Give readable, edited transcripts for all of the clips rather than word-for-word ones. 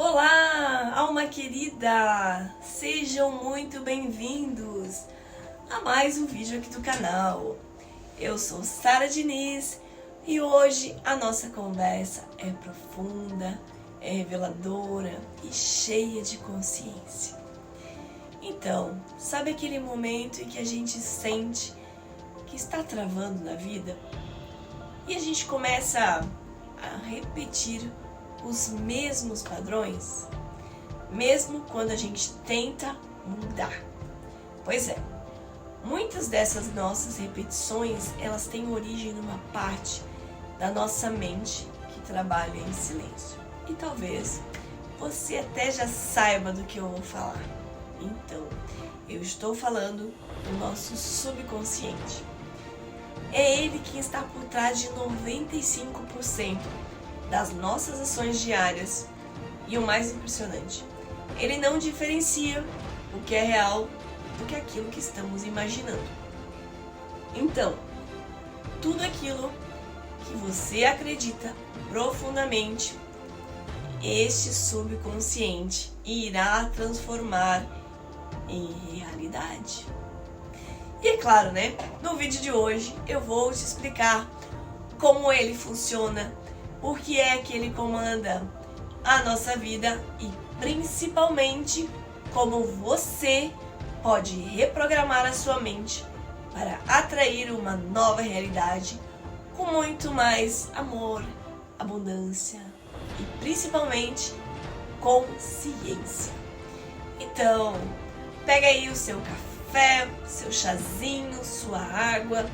Olá, alma querida! Sejam muito bem-vindos a mais um vídeo aqui do canal. Eu sou Sara Diniz e hoje a nossa conversa é profunda, é reveladora e cheia de consciência. Então, sabe aquele momento em que a gente sente que está travando na vida? E a gente começa a repetir os mesmos padrões, mesmo quando a gente tenta mudar. Pois é, muitas dessas nossas repetições, elas têm origem numa parte da nossa mente que trabalha em silêncio. E talvez você até já saiba do que eu vou falar. Então, eu estou falando do nosso subconsciente. É ele quem está por trás de 95% das nossas ações diárias. E o mais impressionante, ele não diferencia o que é real do que aquilo que estamos imaginando. Então, tudo aquilo que você acredita profundamente, este subconsciente irá transformar em realidade. E é claro, né? No vídeo de hoje eu vou te explicar como ele funciona, o que é que ele comanda a nossa vida e principalmente como você pode reprogramar a sua mente para atrair uma nova realidade com muito mais amor, abundância e principalmente consciência. Então, pega aí o seu café, seu chazinho, sua água,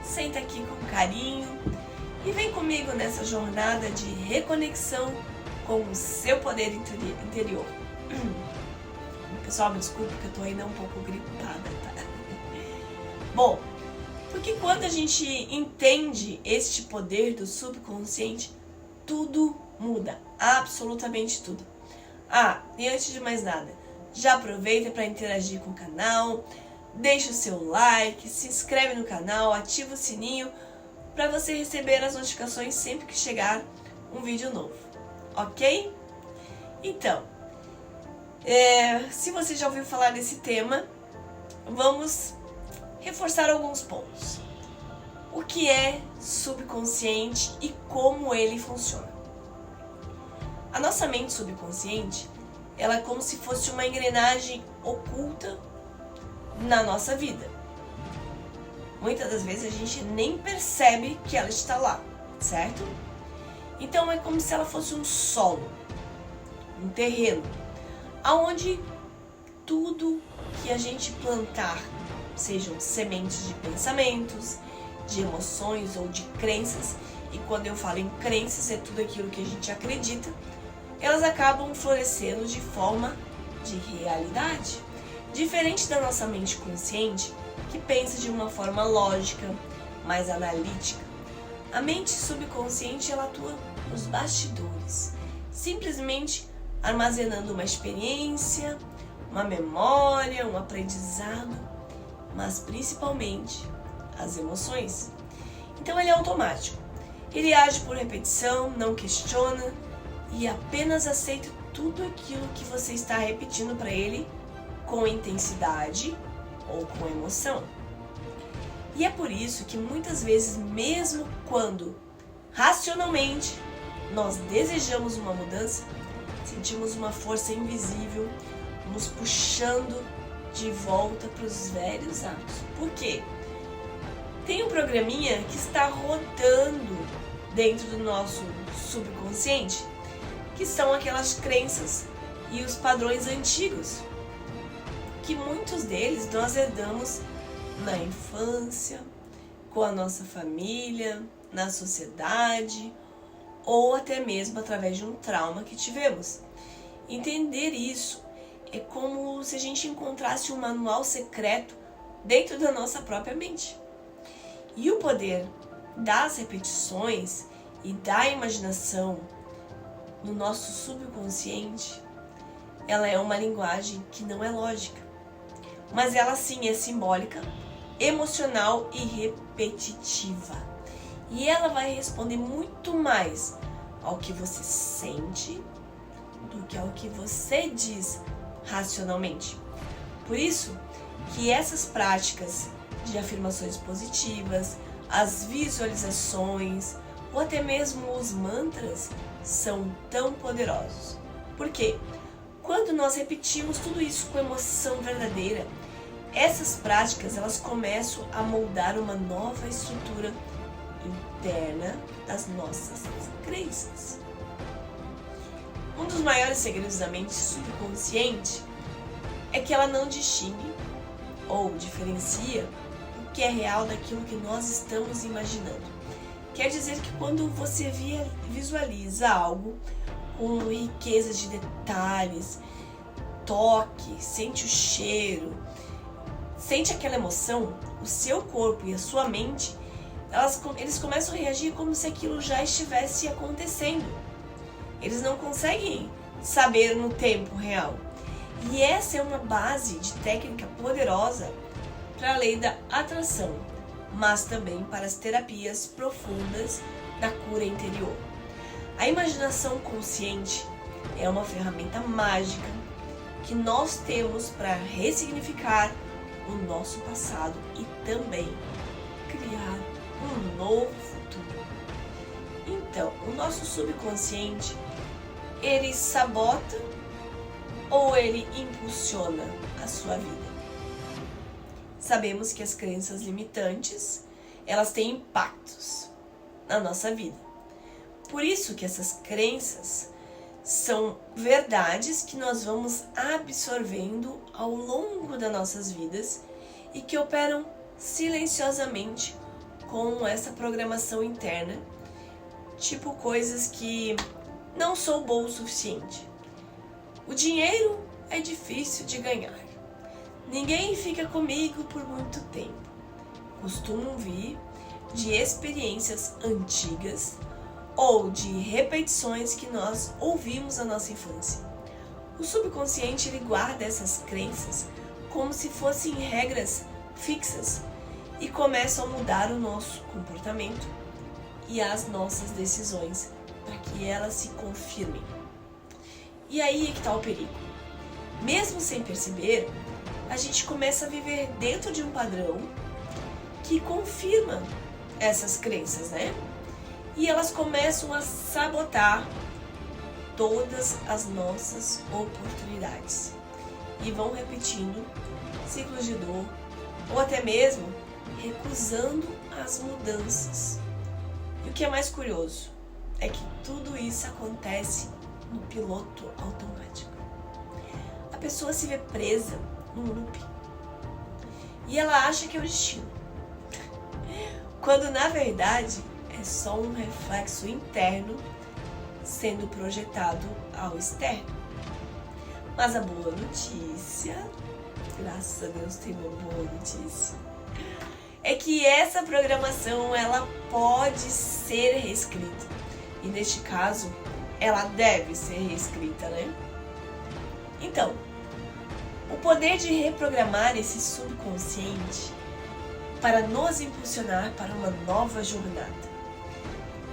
senta aqui com carinho e vem comigo nessa jornada de reconexão com o seu poder interior. Pessoal, me desculpe que eu tô ainda um pouco gripada, tá? Bom, porque quando a gente entende este poder do subconsciente, tudo muda, absolutamente tudo. E antes de mais nada, já aproveita para interagir com o canal, deixa o seu like, se inscreve no canal, ativa o sininho para você receber as notificações sempre que chegar um vídeo novo, ok? Então, se você já ouviu falar desse tema, vamos reforçar alguns pontos. O que é subconsciente e como ele funciona? A nossa mente subconsciente, ela é como se fosse uma engrenagem oculta na nossa vida. Muitas das vezes a gente nem percebe que ela está lá, certo? Então é como se ela fosse um solo, um terreno, aonde tudo que a gente plantar, sejam sementes de pensamentos, de emoções ou de crenças, e quando eu falo em crenças é tudo aquilo que a gente acredita, elas acabam florescendo de forma de realidade. Diferente da nossa mente consciente, que pensa de uma forma lógica, mais analítica, a mente subconsciente ela atua nos bastidores, simplesmente armazenando uma experiência, uma memória, um aprendizado, mas principalmente as emoções. Então ele é automático, ele age por repetição, não questiona e apenas aceita tudo aquilo que você está repetindo para ele com intensidade ou com emoção. E é por isso que muitas vezes, mesmo quando racionalmente nós desejamos uma mudança, sentimos uma força invisível nos puxando de volta para os velhos hábitos. Por quê? Tem um programinha que está rodando dentro do nosso subconsciente, que são aquelas crenças e os padrões antigos, que muitos deles nós herdamos na infância, com a nossa família, na sociedade, ou até mesmo através de um trauma que tivemos. Entender isso é como se a gente encontrasse um manual secreto dentro da nossa própria mente. E o poder das repetições e da imaginação no nosso subconsciente, ela é uma linguagem que não é lógica, mas ela sim é simbólica, emocional e repetitiva. E ela vai responder muito mais ao que você sente do que é o que você diz racionalmente. Por isso que essas práticas de afirmações positivas, as visualizações ou até mesmo os mantras são tão poderosos. Por quê? Quando nós repetimos tudo isso com emoção verdadeira, essas práticas elas começam a moldar uma nova estrutura interna das nossas crenças. Um dos maiores segredos da mente subconsciente é que ela não distingue ou diferencia o que é real daquilo que nós estamos imaginando. Quer dizer que quando você visualiza algo com riqueza de detalhes, toque, sente o cheiro, sente aquela emoção, o seu corpo e a sua mente, eles começam a reagir como se aquilo já estivesse acontecendo. Eles não conseguem saber no tempo real. E essa é uma base de técnica poderosa para a lei da atração, mas também para as terapias profundas da cura interior. A imaginação consciente é uma ferramenta mágica que nós temos para ressignificar o nosso passado e também criar um novo futuro. Então, o nosso subconsciente, ele sabota ou ele impulsiona a sua vida? Sabemos que as crenças limitantes, elas têm impactos na nossa vida. Por isso que essas crenças são verdades que nós vamos absorvendo ao longo das nossas vidas e que operam silenciosamente com essa programação interna, tipo coisas que não sou bom o suficiente. O dinheiro é difícil de ganhar. Ninguém fica comigo por muito tempo. Costumam vir de experiências antigas ou de repetições que nós ouvimos na nossa infância. O subconsciente ele guarda essas crenças como se fossem regras fixas e começam a mudar o nosso comportamento e as nossas decisões para que elas se confirmem. E aí é que está o perigo. Mesmo sem perceber, a gente começa a viver dentro de um padrão que confirma essas crenças, né? E elas começam a sabotar todas as nossas oportunidades. E vão repetindo ciclos de dor, ou até mesmo recusando as mudanças. E o que é mais curioso é que tudo isso acontece no piloto automático. A pessoa se vê presa num loop e ela acha que é o destino, quando na verdade é só um reflexo interno sendo projetado ao externo. Mas a boa notícia, graças a Deus tem uma boa notícia, é que essa programação ela pode ser reescrita. E neste caso, ela deve ser reescrita, né? Então, o poder de reprogramar esse subconsciente para nos impulsionar para uma nova jornada.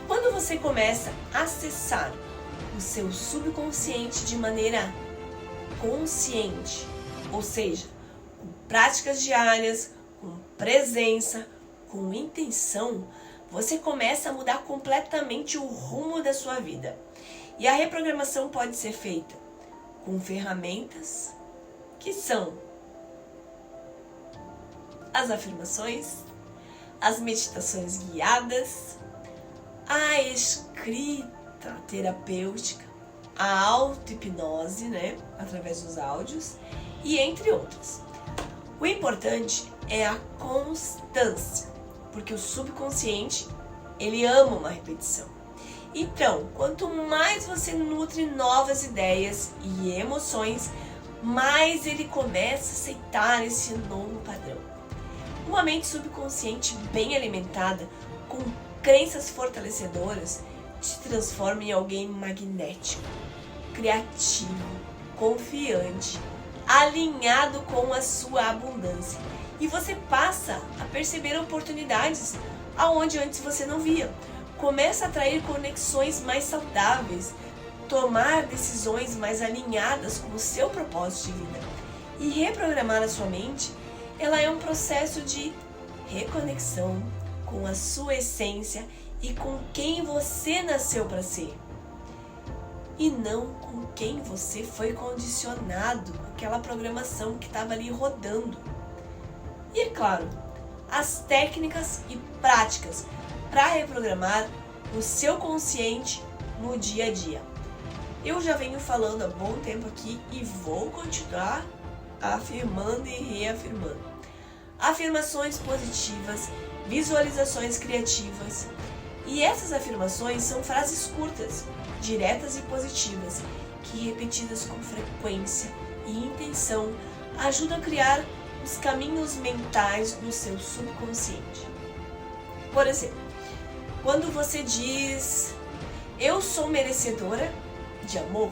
Quando você começa a acessar o seu subconsciente de maneira consciente, ou seja, com práticas diárias, com presença, com intenção, você começa a mudar completamente o rumo da sua vida. E a reprogramação pode ser feita com ferramentas que são as afirmações, as meditações guiadas, a escrita terapêutica, a auto-hipnose, né, através dos áudios, e entre outras. O importante é a constância, porque o subconsciente, ele ama uma repetição. Então, quanto mais você nutre novas ideias e emoções, mais ele começa a aceitar esse novo padrão. Uma mente subconsciente bem alimentada, com crenças fortalecedoras, te transforma em alguém magnético, criativo, confiante, alinhado com a sua abundância. E você passa a perceber oportunidades aonde antes você não via. Começa a atrair conexões mais saudáveis, tomar decisões mais alinhadas com o seu propósito de vida e reprogramar a sua mente, ela é um processo de reconexão com a sua essência e com quem você nasceu para ser. E não com quem você foi condicionado, com aquela programação que estava ali rodando. E é claro, as técnicas e práticas para reprogramar o seu consciente no dia a dia. Eu já venho falando há bom tempo aqui e vou continuar afirmando e reafirmando. Afirmações positivas, visualizações criativas. E essas afirmações são frases curtas, diretas e positivas, que repetidas com frequência e intenção ajudam a criar os caminhos mentais no seu subconsciente. Por exemplo, quando você diz: eu sou merecedora de amor,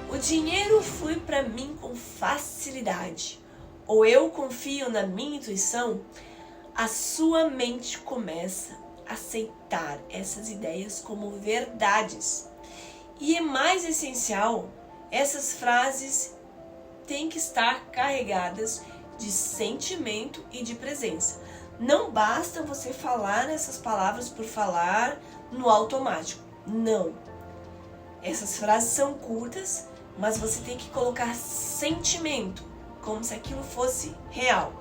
o dinheiro flui para mim com facilidade, ou eu confio na minha intuição, a sua mente começa a aceitar essas ideias como verdades. E é mais essencial, essas frases têm que estar carregadas de sentimento e de presença. Não basta você falar essas palavras por falar no automático. Não. Essas frases são curtas, mas você tem que colocar sentimento, como se aquilo fosse real.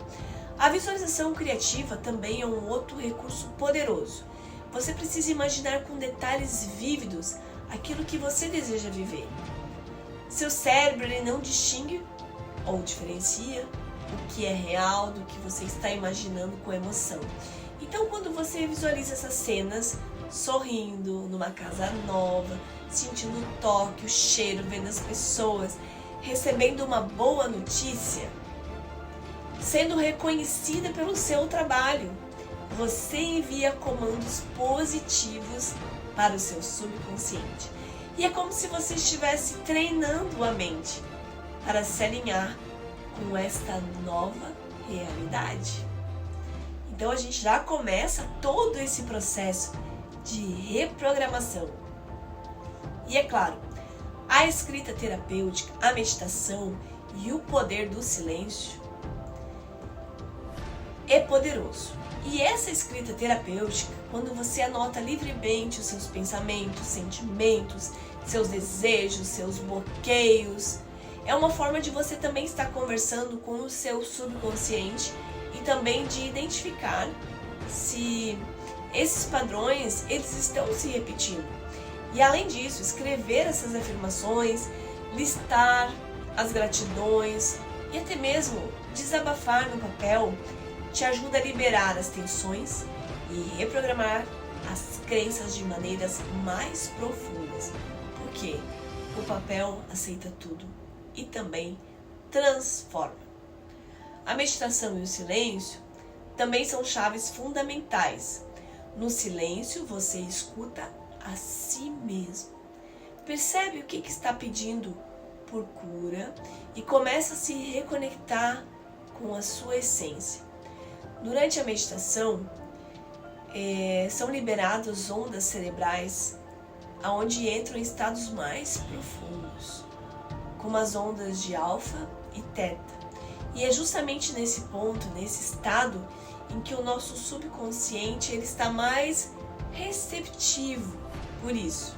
A visualização criativa também é um outro recurso poderoso. Você precisa imaginar com detalhes vívidos aquilo que você deseja viver. Seu cérebro ele não distingue ou diferencia o que é real do que você está imaginando com emoção. Então, quando você visualiza essas cenas, sorrindo numa casa nova, sentindo o toque, o cheiro, vendo as pessoas, recebendo uma boa notícia, sendo reconhecida pelo seu trabalho, você envia comandos positivos para o seu subconsciente. E é como se você estivesse treinando a mente para se alinhar com esta nova realidade. Então a gente já começa todo esse processo de reprogramação. E é claro, a escrita terapêutica, a meditação e o poder do silêncio é poderoso. E essa escrita terapêutica, quando você anota livremente os seus pensamentos, sentimentos, seus desejos, seus bloqueios, é uma forma de você também estar conversando com o seu subconsciente e também de identificar se esses padrões eles estão se repetindo. E além disso, escrever essas afirmações, listar as gratidões e até mesmo desabafar no papel te ajuda a liberar as tensões e reprogramar as crenças de maneiras mais profundas. Porque o papel aceita tudo e também transforma. A meditação e o silêncio também são chaves fundamentais. No silêncio você escuta a si mesmo. Percebe o que está pedindo por cura e começa a se reconectar com a sua essência. Durante a meditação, são liberadas ondas cerebrais onde entram em estados mais profundos, como as ondas de alfa e teta. E é justamente nesse ponto, nesse estado, em que o nosso subconsciente ele está mais receptivo por isso.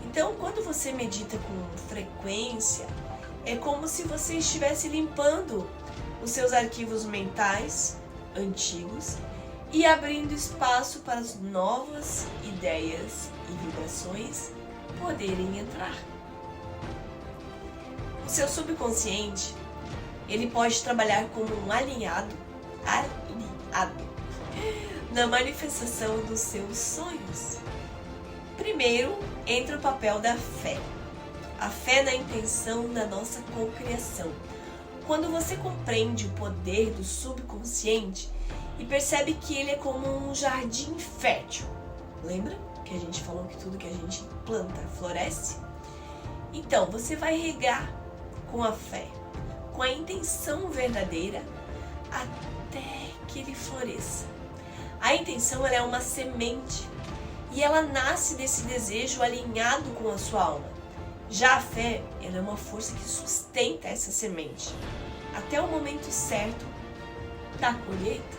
Então, quando você medita com frequência, é como se você estivesse limpando os seus arquivos mentais antigos e abrindo espaço para as novas ideias e vibrações poderem entrar. O seu subconsciente, ele pode trabalhar como um aliado na manifestação dos seus sonhos. Primeiro, entra o papel da fé. A fé na intenção da nossa cocriação. Quando você compreende o poder do subconsciente e percebe que ele é como um jardim fértil. Lembra que a gente falou que tudo que a gente planta floresce? Então, você vai regar com a fé, com a intenção verdadeira, até que ele floresça. A intenção ela é uma semente e ela nasce desse desejo alinhado com a sua alma. Já a fé, ela é uma força que sustenta essa semente até o momento certo da colheita.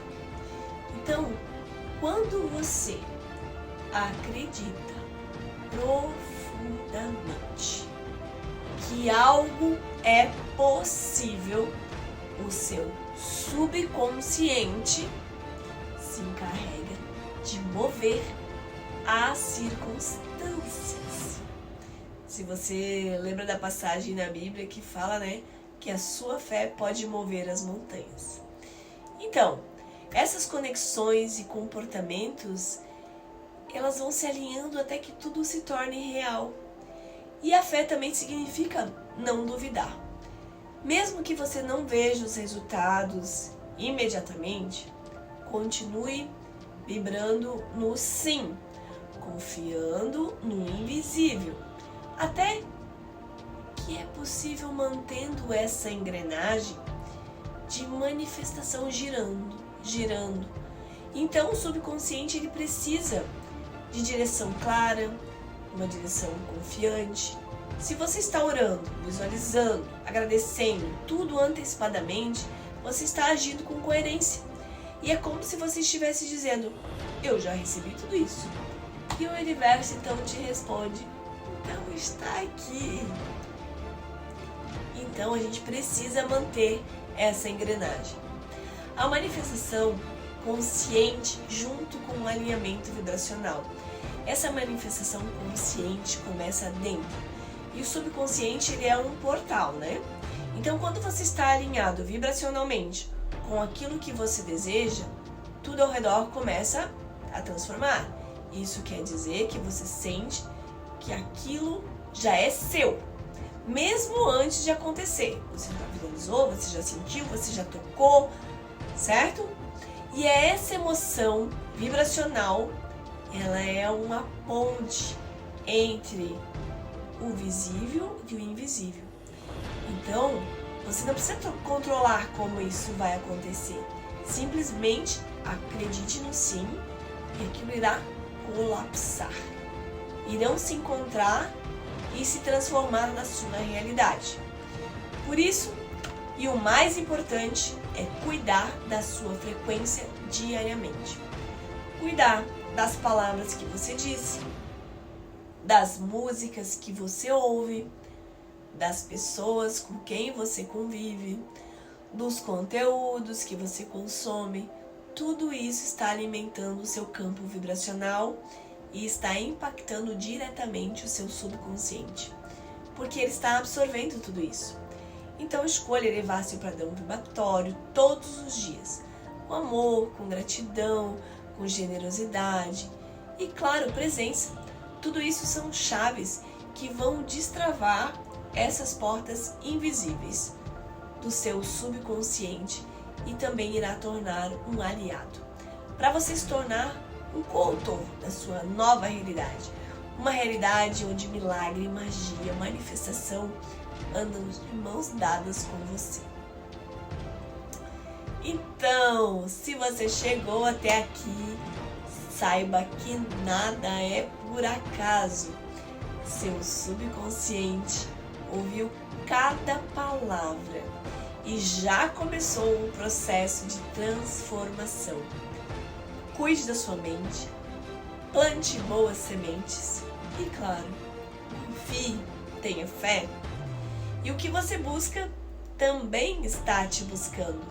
Então, quando você acredita profundamente que algo é possível, o seu subconsciente se encarrega de mover as circunstâncias. Se você lembra da passagem na Bíblia que fala, que a sua fé pode mover as montanhas. Então, essas conexões e comportamentos, elas vão se alinhando até que tudo se torne real. E a fé também significa não duvidar. Mesmo que você não veja os resultados imediatamente, continue vibrando no sim, confiando no invisível, até que é possível mantendo essa engrenagem de manifestação girando. Então o subconsciente ele precisa de direção clara, uma direção confiante. Se você está orando, visualizando, agradecendo tudo antecipadamente, você está agindo com coerência. E é como se você estivesse dizendo, eu já recebi tudo isso. E o universo então te responde, então está aqui. Então a gente precisa manter essa engrenagem. A manifestação consciente junto com o alinhamento vibracional. Essa manifestação consciente começa dentro. E o subconsciente ele é um portal, Então quando você está alinhado vibracionalmente com aquilo que você deseja, tudo ao redor começa a transformar. Isso quer dizer que você sente que aquilo já é seu, mesmo antes de acontecer. Você já visualizou, você já sentiu, você já tocou, certo? E essa emoção vibracional, ela é uma ponte entre o visível e o invisível. Então, você não precisa controlar como isso vai acontecer. Simplesmente acredite no sim e aquilo irá colapsar. Irão se encontrar e se transformar na sua realidade. Por isso, e o mais importante é cuidar da sua frequência diariamente. Cuidar das palavras que você diz, das músicas que você ouve, das pessoas com quem você convive, dos conteúdos que você consome. Tudo isso está alimentando o seu campo vibracional e está impactando diretamente o seu subconsciente, porque ele está absorvendo tudo isso. Então escolha elevar seu padrão vibratório todos os dias, com amor, com gratidão, com generosidade e, claro, presença. Tudo isso são chaves que vão destravar essas portas invisíveis do seu subconsciente e também irá tornar um aliado para você se tornar um coautor da sua nova realidade. Uma realidade onde milagre, magia, manifestação andam de mãos dadas com você. Então, se você chegou até aqui, saiba que nada é por acaso. Seu subconsciente ouviu cada palavra e já começou o processo de transformação. Cuide da sua mente, plante boas sementes e, claro, confie, tenha fé. E o que você busca também está te buscando.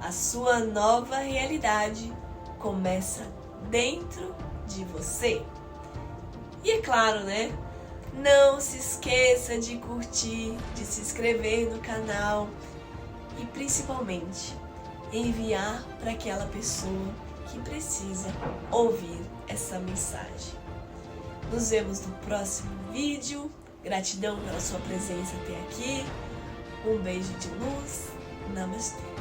A sua nova realidade começa dentro de você. E é claro, não se esqueça de curtir, de se inscrever no canal e principalmente enviar para aquela pessoa que precisa ouvir essa mensagem. Nos vemos no próximo vídeo. Gratidão pela sua presença até aqui. Um beijo de luz. Namastê.